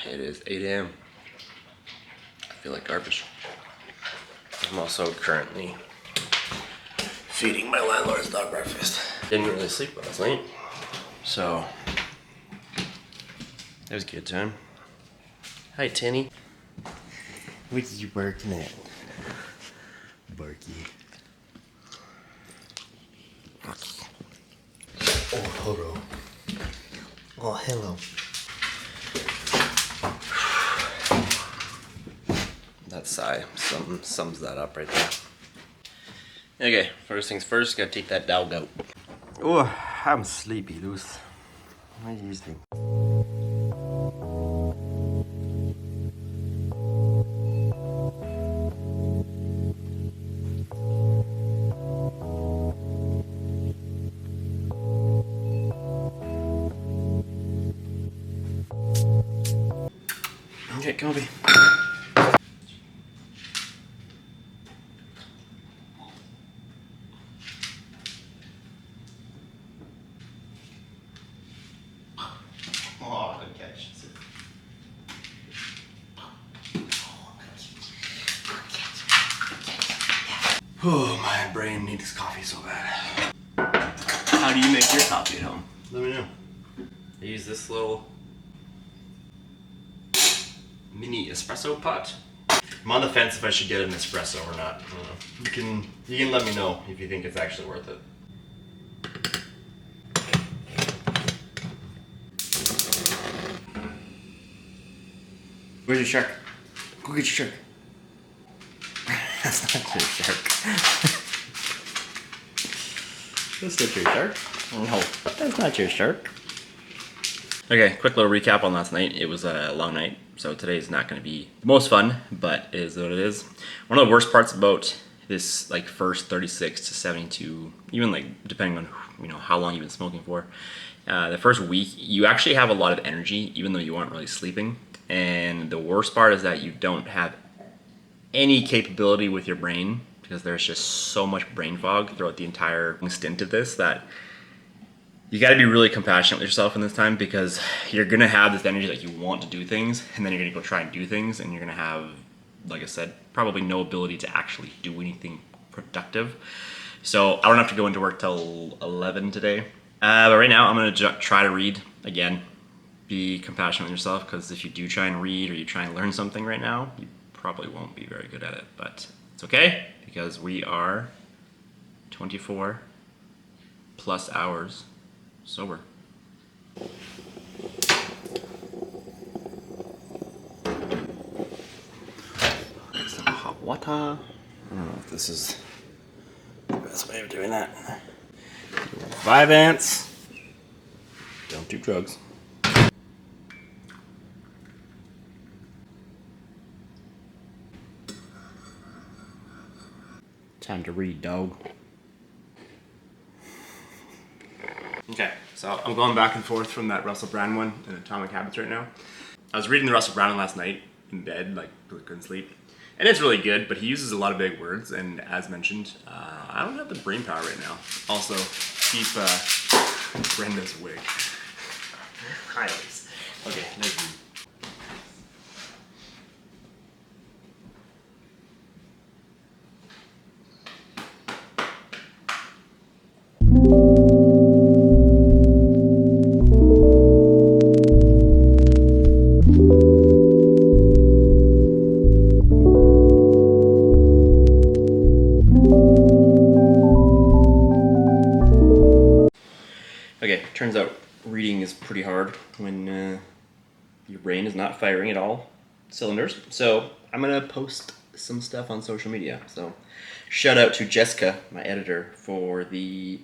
It is 8 a.m. I feel like garbage. I'm also currently feeding my landlord's dog breakfast. Didn't really sleep last night, so it was a good time. Hi, Tinny. What are you barking at? Barky. Oh, hello. Oh, hello. That sigh sums that up right there. Okay, first things first, gotta take that dog out. Oh, I'm sleepy, Luce. What are you doing? Okay, Kobe. Oh, good catch. Oh, my brain needs coffee so bad. How do you make your coffee at home? Let me know. I use this little mini espresso pot. I'm on the fence if I should get an espresso or not. I don't know. You can let me know if you think it's actually worth it. Where's your shark? Go get your shark. That's not your shark. That's not your shark. No, that's not your shark. Okay, quick little recap on last night. It was a long night, so today is not going to be the most fun, but it is what it is. One of the worst parts about this, like, first 36 to 72, even like depending on how long you've been smoking for, the first week you actually have a lot of energy, even though you aren't really sleeping. And the worst part is that you don't have any capability with your brain because there's just so much brain fog throughout the entire stint of this that you got to be really compassionate with yourself in this time, because you're going to have this energy that you want to do things, and then you're going to go try and do things, and you're going to have, like I said, probably no ability to actually do anything productive. So I don't have to go into work till 11 today. But right now I'm going to try to read again. Be compassionate with yourself, because if you do try and read or you try and learn something right now, you probably won't be very good at it. But it's okay, because we are 24 plus hours sober. Some hot water. I don't know if this is the best way of doing that. 5 ants. Don't do drugs. Time to read, dog. Okay, so I'm going back and forth from that Russell Brand one and Atomic Habits right now. I was reading the Russell Brand one last night in bed, like, couldn't sleep. And it's really good, but he uses a lot of big words, and as mentioned, I don't have the brain power right now. Also, keep Brenda's wig. Hi, Elise. Okay, nice read. Okay, turns out reading is pretty hard when your brain is not firing at all cylinders. So I'm gonna post some stuff on social media. So shout out to Jessica, my editor, for the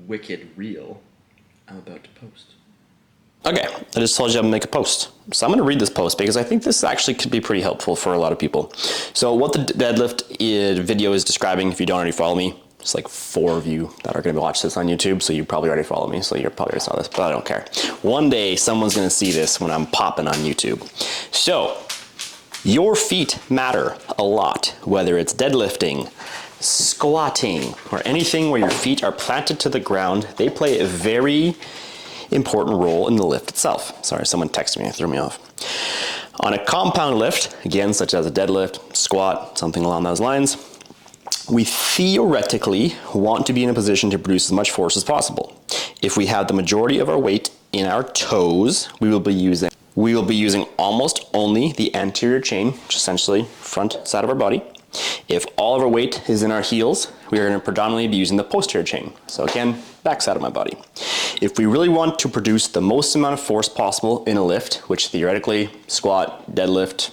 wicked reel I'm about to post. Okay, I just told you I'm gonna make a post. So I'm gonna read this post because I think this actually could be pretty helpful for a lot of people. So what the deadlift video is describing, if you don't already follow me, it's like 4 of you that are gonna watch this on YouTube, so you probably already follow me, so you probably already saw this, but I don't care. One day, someone's gonna see this when I'm popping on YouTube. So, your feet matter a lot, whether it's deadlifting, squatting, or anything where your feet are planted to the ground. They play a very important role in the lift itself. Sorry, someone texted me, it threw me off. On a compound lift, again, such as a deadlift, squat, something along those lines, we theoretically want to be in a position to produce as much force as possible. If we have the majority of our weight in our toes, we will be using almost only the anterior chain, which is essentially front side of our body. If all of our weight is in our heels, we are going to predominantly be using the posterior chain. So again, back side of my body. If we really want to produce the most amount of force possible in a lift, which theoretically squat, deadlift,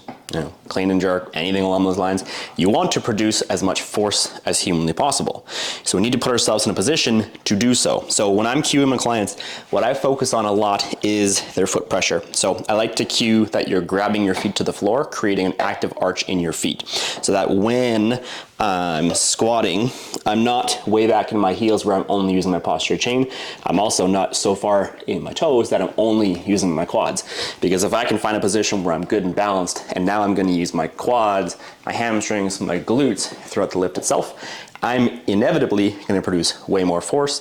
clean and jerk, anything along those lines, you want to produce as much force as humanly possible. So we need to put ourselves in a position to do so. So when I'm cueing my clients, what I focus on a lot is their foot pressure. So I like to cue that you're grabbing your feet to the floor, creating an active arch in your feet. So that when I'm squatting, I'm not way back in my heels where I'm only using my posterior chain. I'm also not so far in my toes that I'm only using my quads. Because if I can find a position where I'm good and balanced, and now I'm going to use my quads, my hamstrings, my glutes throughout the lift itself, I'm inevitably going to produce way more force,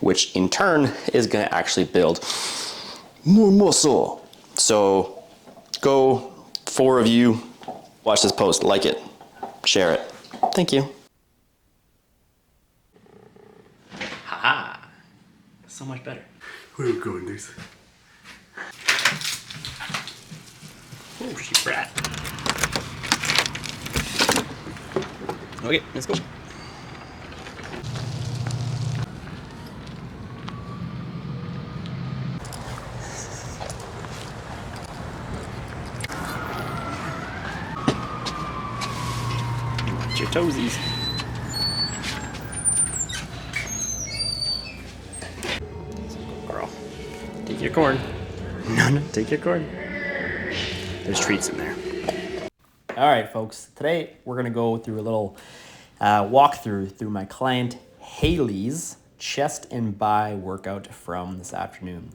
which in turn is going to actually build more muscle. So go, 4 of you, watch this post, like it, share it. Thank you. Haha. So much better. Where are we going, dudes? Oh, she brat. Okay, let's go. Watch your toesies. Girl, take your corn. No, take your corn. There's treats in there. All right, folks. Today we're gonna go through a little walkthrough through my client Haley's chest and bi workout from this afternoon.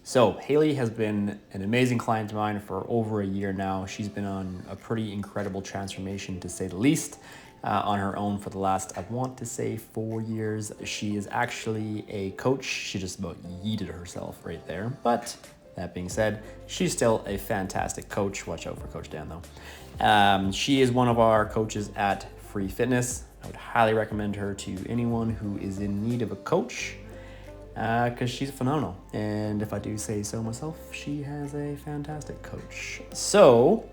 So Haley has been an amazing client of mine for over a year now. She's been on a pretty incredible transformation, to say the least, on her own for the last, I want to say, 4 years. She is actually a coach. She just about yeeted herself right there. But that being said, she's still a fantastic coach. Watch out for Coach Dan, though. She is one of our coaches at Free Fitness. I would highly recommend her to anyone who is in need of a coach, because she's phenomenal. And if I do say so myself, she has a fantastic coach. So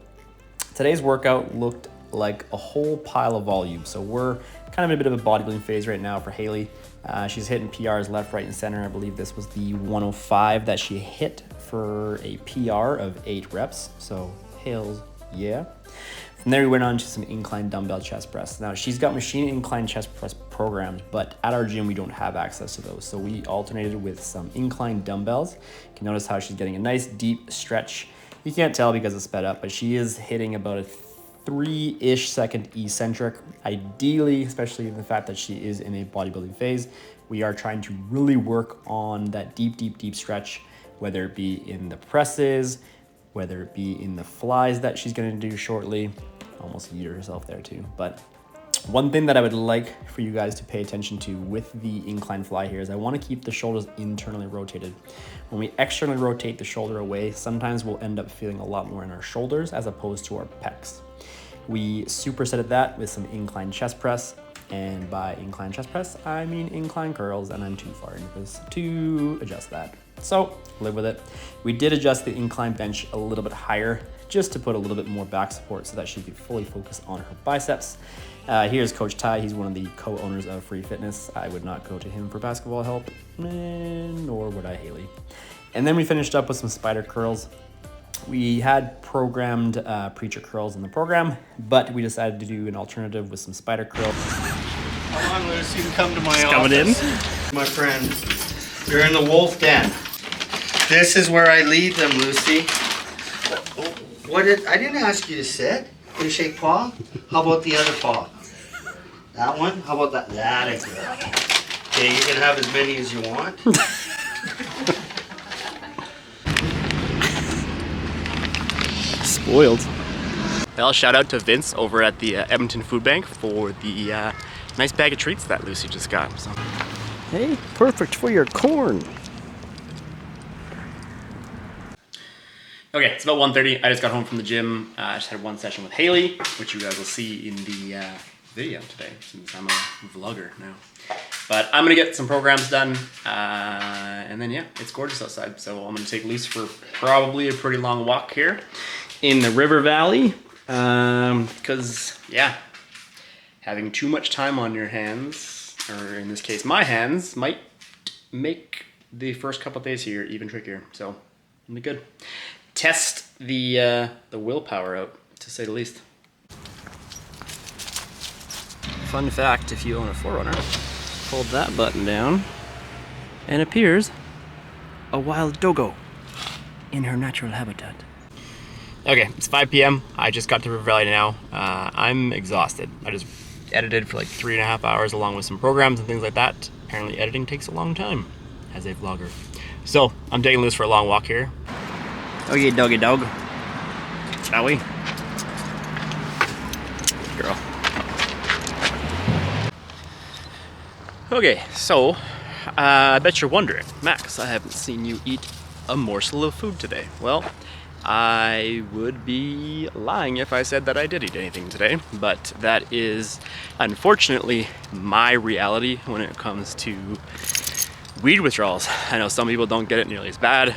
today's workout looked like a whole pile of volume. So we're kind of in a bit of a bodybuilding phase right now for Haley. She's hitting PRs left, right, and center. I believe this was the 105 that she hit for a PR of 8 reps. So hails, yeah. From there we went on to some incline dumbbell chest press. Now she's got machine incline chest press programs, but at our gym we don't have access to those. So we alternated with some incline dumbbells. You can notice how she's getting a nice deep stretch. You can't tell because it's sped up, but she is hitting about a 3-ish second eccentric. Ideally, especially in the fact that she is in a bodybuilding phase, we are trying to really work on that deep stretch, whether it be in the presses, whether it be in the flies that she's going to do shortly. Almost yeeted herself there too. But one thing that I would like for you guys to pay attention to with the incline fly here is I want to keep the shoulders internally rotated. When we externally rotate the shoulder away, sometimes we'll end up feeling a lot more in our shoulders as opposed to our pecs. We supersetted that with some incline chest press. And by incline chest press, I mean incline curls, and I'm too far into this to adjust that. So live with it. We did adjust the incline bench a little bit higher just to put a little bit more back support so that she could fully focus on her biceps. Here's Coach Ty. He's one of the co-owners of Free Fitness. I would not go to him for basketball help, nor would I Haley. And then we finished up with some spider curls. We had programmed preacher curls in the program, but we decided to do an alternative with some spider curls. Come on, Lucy, you can come to my office. Coming in? My friend, you're in the wolf den. This is where I leave them, Lucy. I didn't ask you to sit. Can you shake paw? How about the other paw? That one? How about that? That is good. Okay, you can have as many as you want. Spoiled. Well, shout out to Vince over at the Edmonton Food Bank for the nice bag of treats that Lucy just got. So. Hey, perfect for your corn. Okay, it's about 1:30. I just got home from the gym. I just had one session with Haley, which you guys will see in the video today, since I'm a vlogger now. But I'm gonna get some programs done, and then yeah, it's gorgeous outside. So I'm gonna take Luce for probably a pretty long walk here in the river valley, because yeah, having too much time on your hands, or in this case my hands, might make the first couple of days here even trickier. So it'll be good. Test the willpower out, to say the least. Fun fact, if you own a 4Runner, hold that button down and appears a wild doggo in her natural habitat. Okay, it's 5 p.m. I just got to River Valley now. I'm exhausted. I just edited for like 3.5 hours along with some programs and things like that. Apparently editing takes a long time as a vlogger. So I'm taking Luce for a long walk here. Okay, doggy dog. Shall we? Girl. Okay, so I bet you're wondering, Max, I haven't seen you eat a morsel of food today. Well, I would be lying if I said that I did eat anything today, but that is unfortunately my reality when it comes to weed withdrawals. I know some people don't get it nearly as bad,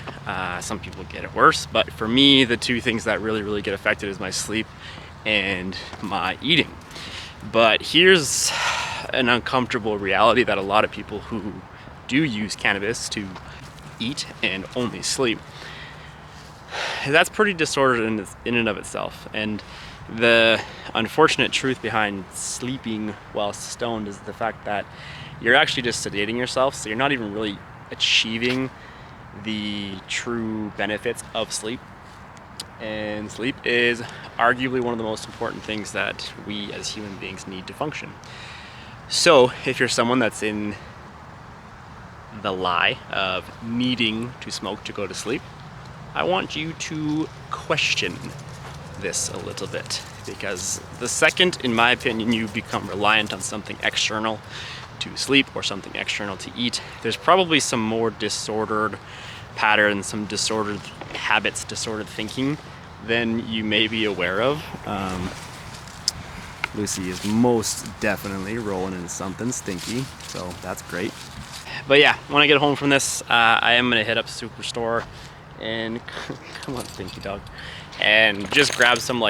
some people get it worse, but for me, the two things that really get affected is my sleep and my eating. But here's an uncomfortable reality that a lot of people who do use cannabis to eat and only sleep, that's pretty disordered in and of itself. And the unfortunate truth behind sleeping while stoned is the fact that you're actually just sedating yourself, so you're not even really achieving the true benefits of sleep. And sleep is arguably one of the most important things that we as human beings need to function. So if you're someone that's in the lie of needing to smoke to go to sleep, I want you to question this a little bit, because the second, in my opinion, you become reliant on something external to sleep or something external to eat, there's probably some more disordered patterns, some disordered habits, disordered thinking than you may be aware of. Lucy is most definitely rolling in something stinky, so that's great. But yeah, when I get home from this, I am gonna hit up Superstore and come on, stinky dog, and just grab some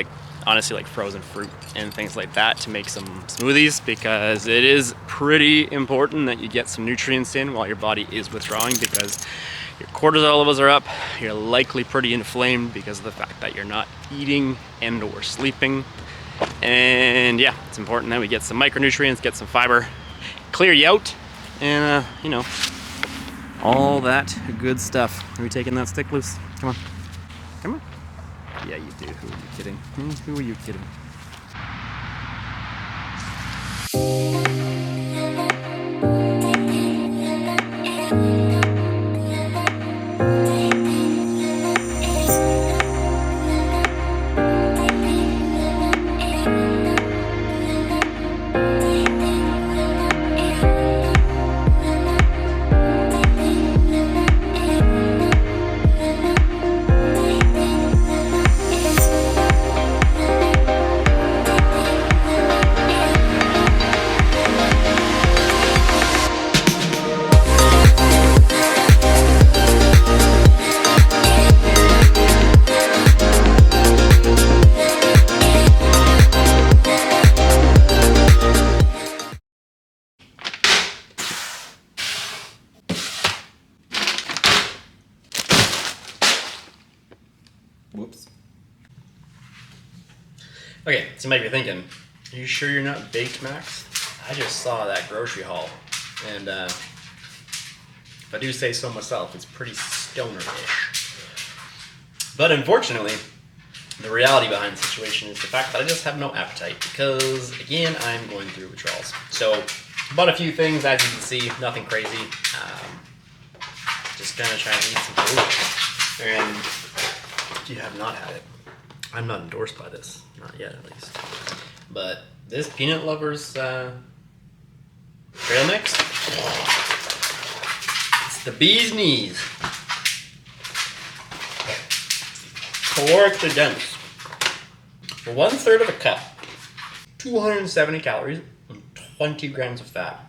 honestly frozen fruit and things like that to make some smoothies, because it is pretty important that you get some nutrients in while your body is withdrawing, because your cortisol levels are up, you're likely pretty inflamed because of the fact that you're not eating and or sleeping. And yeah, it's important that we get some micronutrients, get some fiber, clear you out, and you know, all that good stuff. Are we taking that stick loose? Come on. Come on. Yeah, you do. Who are you kidding? Who are you kidding? Whoops. Okay, so you might be thinking, are you sure you're not baked, Max? I just saw that grocery haul, and if I do say so myself, it's pretty stoner-ish. But unfortunately, the reality behind the situation is the fact that I just have no appetite, because again, I'm going through withdrawals. So, bought a few things, as you can see, nothing crazy. Just gonna try and eat some food. And if you have not had it, I'm not endorsed by this, not yet at least. But this Peanut Lovers trail mix, it's the bee's knees. calorically dense. For 1/3 of a cup, 270 calories and 20 grams of fat.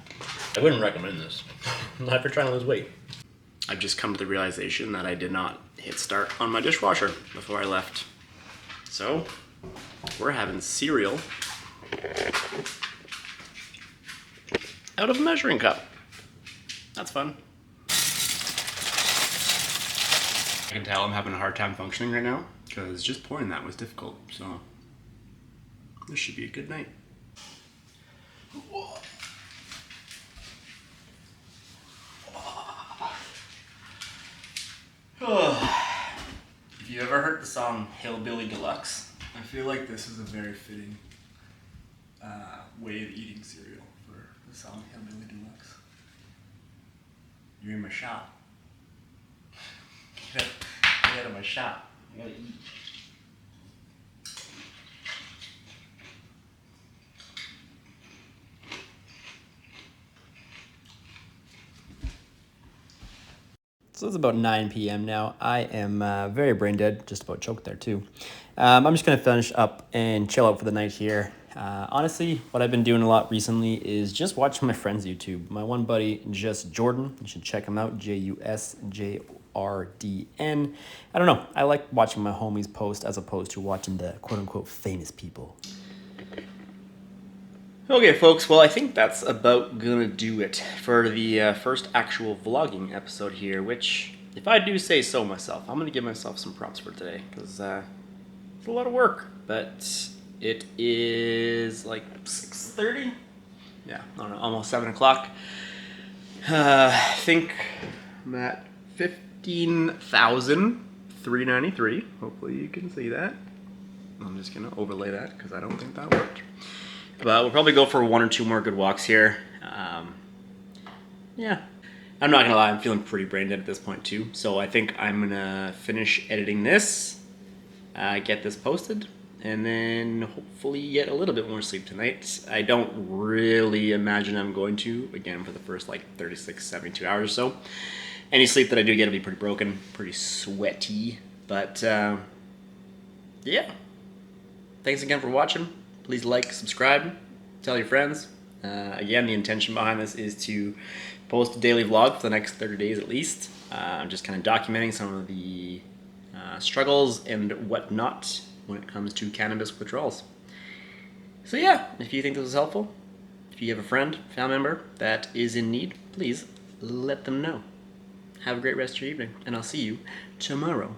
I wouldn't recommend this. Not if you're trying to lose weight. I've just come to the realization that I did not hit start on my dishwasher before I left. So, we're having cereal out of a measuring cup. That's fun. I can tell I'm having a hard time functioning right now because just pouring that was difficult. So, this should be a good night. Have you ever heard the song Hillbilly Deluxe? I feel like this is a very fitting way of eating cereal for the song Hillbilly Deluxe. You're in my shop. Get out of my shop. I gotta eat. So it's about 9 p.m. now. I am very brain dead, just about choked there too. I'm just gonna finish up and chill out for the night here. Honestly, what I've been doing a lot recently is just watching my friends' YouTube. My one buddy, Just Jordan, you should check him out, JUSJRDN. I don't know, I like watching my homies post as opposed to watching the quote-unquote famous people. Okay, folks, well, I think that's about gonna do it for the first actual vlogging episode here, which, if I do say so myself, I'm gonna give myself some props for today, because it's a lot of work, but it is like 6:30? Yeah, I don't know, almost 7 o'clock. I think I'm at 15,393. Hopefully you can see that. I'm just gonna overlay that, because I don't think that worked. But we'll probably go for 1 or 2 more good walks here. Yeah, I'm not gonna lie, I'm feeling pretty brain dead at this point too. So I think I'm gonna finish editing this, get this posted, and then hopefully get a little bit more sleep tonight. I don't really imagine I'm going to, again, for the first like 36, 72 hours or so. Any sleep that I do get will be pretty broken, pretty sweaty. But yeah, thanks again for watching. Please like, subscribe, tell your friends. Again, the intention behind this is to post a daily vlog for the next 30 days at least. I'm just kind of documenting some of the struggles and whatnot when it comes to cannabis withdrawals. So yeah, if you think this was helpful, if you have a friend, family member that is in need, please let them know. Have a great rest of your evening, and I'll see you tomorrow.